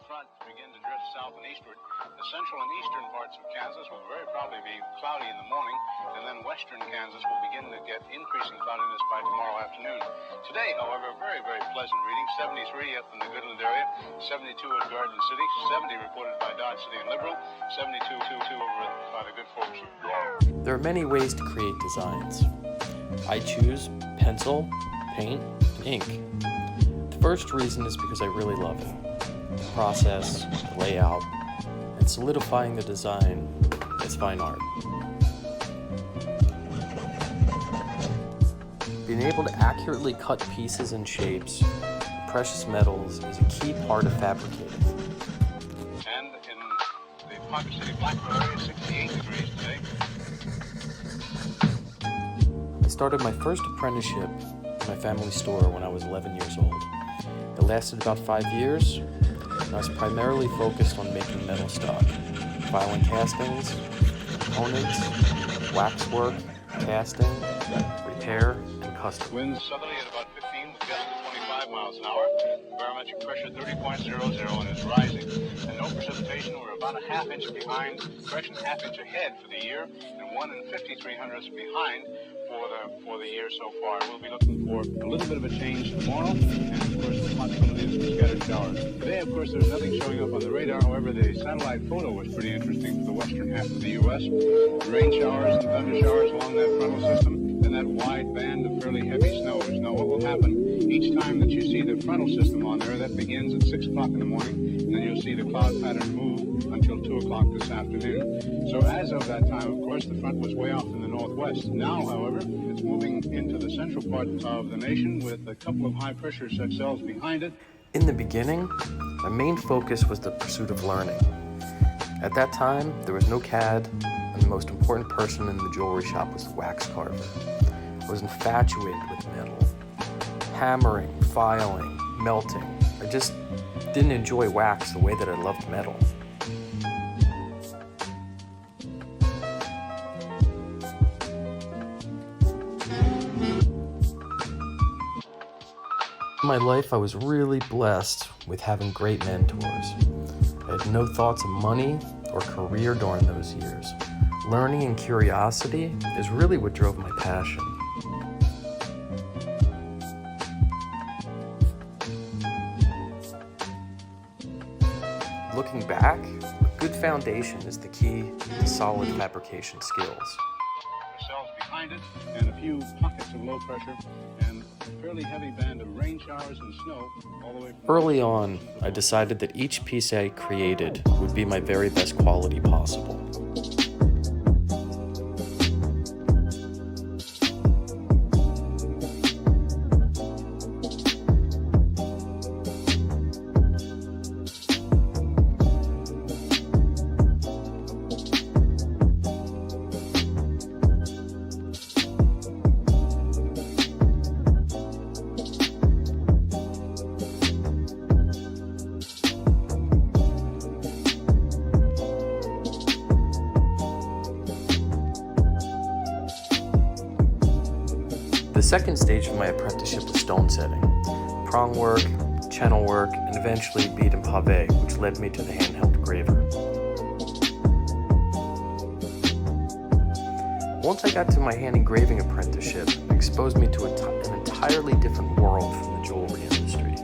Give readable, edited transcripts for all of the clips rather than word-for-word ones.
front begin to drift south and eastward, the central and eastern parts of Kansas will very probably be cloudy in the morning, and then western Kansas will begin to get increasing cloudiness by tomorrow afternoon. Today, however, very, very pleasant reading. 73 up in the Goodland area, 72 at Garden City, 70 reported by Dodge City and Liberal, 72 over by the good folks of There are many ways to create designs. I choose pencil, paint, and ink. The first reason is because I really love it. The process, the layout, and solidifying the design is fine art. Being able to accurately cut pieces and shapes, precious metals, is a key part of fabricating. And in the Ponca City Blackbird area, 68 degrees today. I started my first apprenticeship in my family store when I was 11 years old. It lasted about 5 years, and I was primarily focused on making metal stock, filing castings, components, waxwork, casting, repair, and custom. Winds southerly at about 15 with gusts of 25 miles an hour. Barometric pressure 30.00 and it's rising. And no precipitation. We're about a half inch behind, correction, half inch ahead for the year, and 1 53/100ths behind for the year so far. We'll be looking for a little bit of a change tomorrow, and of course the possibility of some scattered showers. Today, of course, there's nothing showing up on the radar. However, the satellite photo was pretty interesting for the western half of the U.S. Rain showers and thunder showers along that frontal system, and that wide band of fairly heavy snows. Now, what will happen each time that you see the frontal system on there? That begins at 6 o'clock in the morning, and then you'll see the cloud pattern move until 2 o'clock this afternoon. So as of that time, of course, the front was way off in the northwest. Now, however, it's moving into the central part of the nation with a couple of high-pressure cells behind it. In the beginning, my main focus was the pursuit of learning. At that time, there was no CAD, and the most important person in the jewelry shop was the wax carver. I was infatuated with metal. Hammering, filing, melting. I just didn't enjoy wax the way that I loved metal. In my life, I was really blessed with having great mentors. I had no thoughts of money or career during those years. Learning and curiosity is really what drove my passion. Looking back, a good foundation is the key to solid fabrication skills. Cells behind it, and a few pockets of low pressure, and a fairly heavy band of rain showers and snow all the way from... Early on, I decided that each piece I created would be my very best quality possible. The second stage of my apprenticeship was stone setting, prong work, channel work, and eventually bead and pave, which led me to the handheld graver. Once I got to my hand engraving apprenticeship, it exposed me to an entirely different world from the jewelry industry.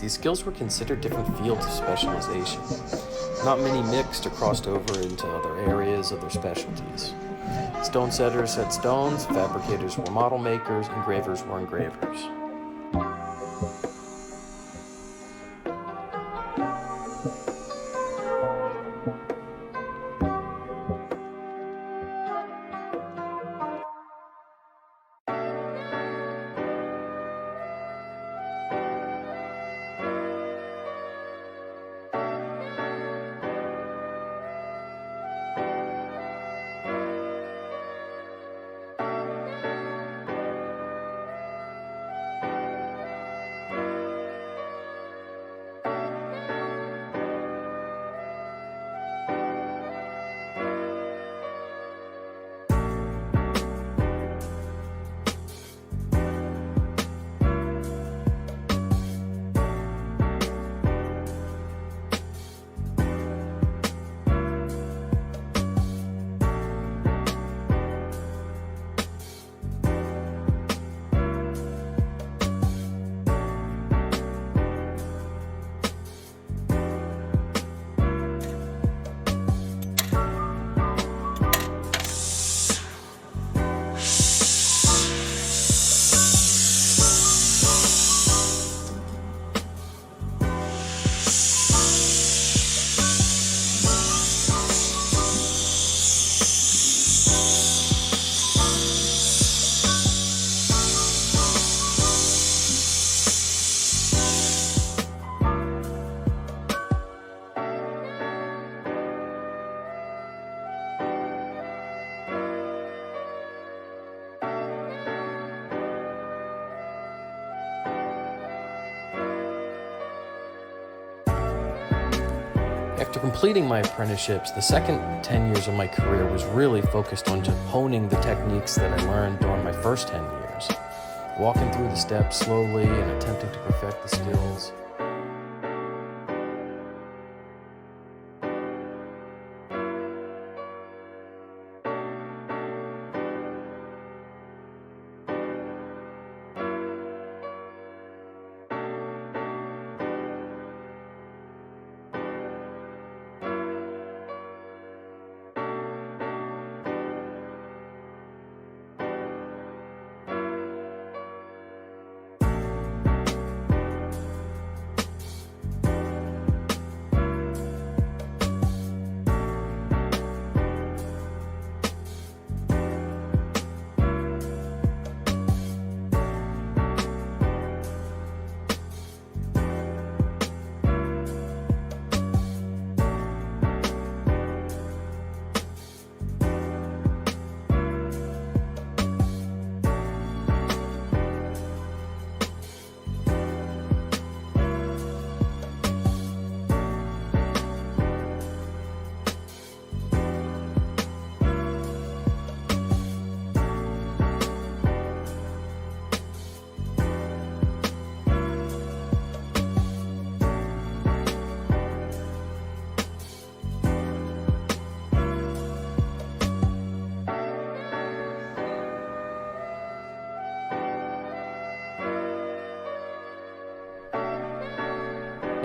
these skills were considered different fields of specialization. Not many mixed or crossed over into other areas of their specialties. Stone setters set stones, fabricators were model makers, engravers were engravers. After completing my apprenticeships, the second 10 years of my career was really focused on just honing the techniques that I learned during my first 10 years, walking through the steps slowly and attempting to perfect the skills.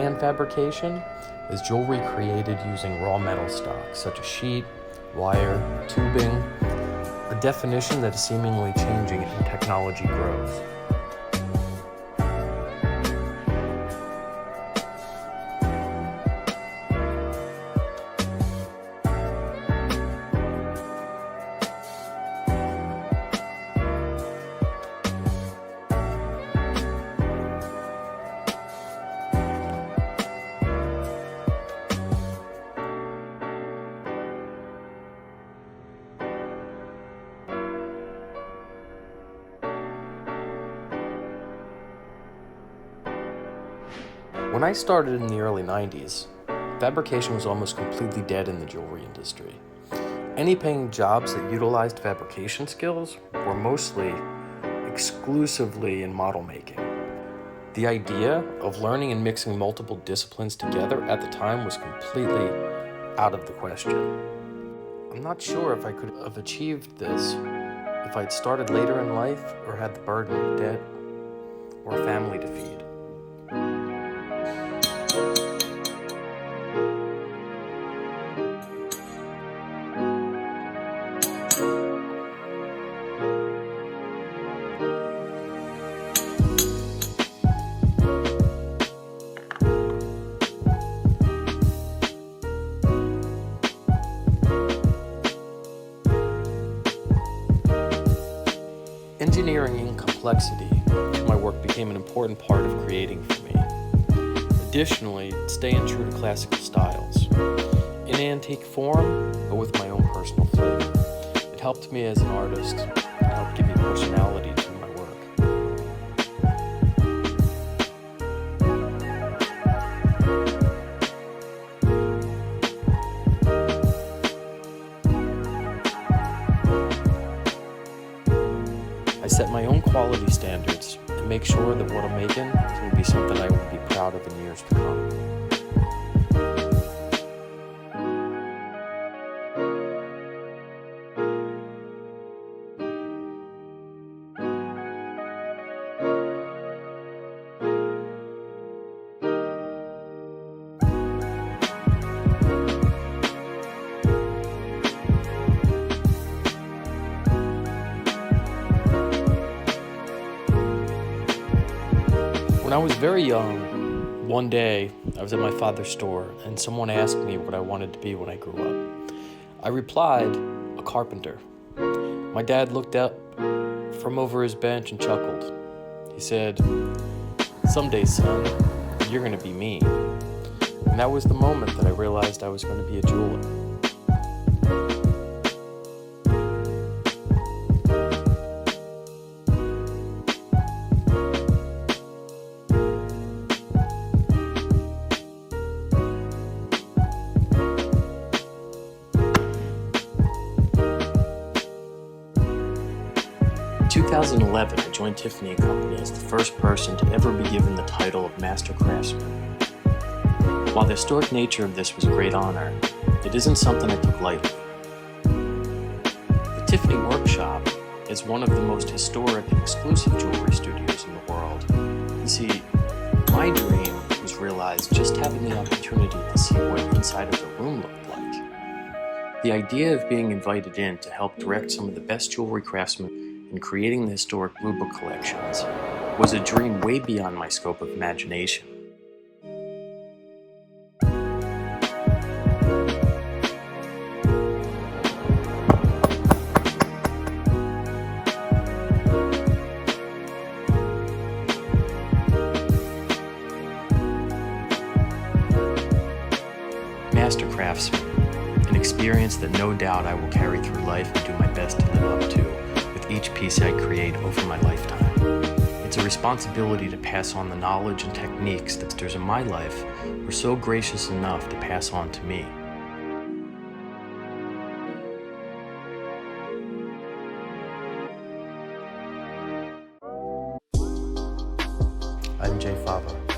Hand fabrication is jewelry created using raw metal stock, such as sheet, wire, tubing, a definition that is seemingly changing as technology grows. When I started in the early 90s, fabrication was almost completely dead in the jewelry industry. Any paying jobs that utilized fabrication skills were mostly exclusively in model making. The idea of learning and mixing multiple disciplines together at the time was completely out of the question. I'm not sure if I could have achieved this if I'd started later in life or had the burden of debt or a family to feed. Engineering complexity to my work became an important part of creating for me. Additionally, staying true to classical styles. In antique form, but with my own personal flavor. It helped me as an artist. It helped give me personality to my work. I set my own quality standards and make sure that what I'm making will be something I will be proud of in years to come. When I was very young, one day I was at my father's store and someone asked me what I wanted to be when I grew up. I replied, a carpenter. My dad looked up from over his bench and chuckled. He said, "Someday, son, you're going to be me." And that was the moment that I realized I was going to be a jeweler. 2011, I joined Tiffany & Company as the first person to ever be given the title of Master Craftsman. While the historic nature of this was a great honor, it isn't something I took lightly. The Tiffany Workshop is one of the most historic and exclusive jewelry studios in the world. You see, my dream was realized just having the opportunity to see what inside of the room looked like. The idea of being invited in to help direct some of the best jewelry craftsmen in creating the historic Blue Book collections was a dream way beyond my scope of imagination. Master Craftsman, an experience that no doubt I will carry through life and do my best to live up to with each piece I create over my lifetime. It's a responsibility to pass on the knowledge and techniques that masters in my life were so gracious enough to pass on to me. I'm JFava.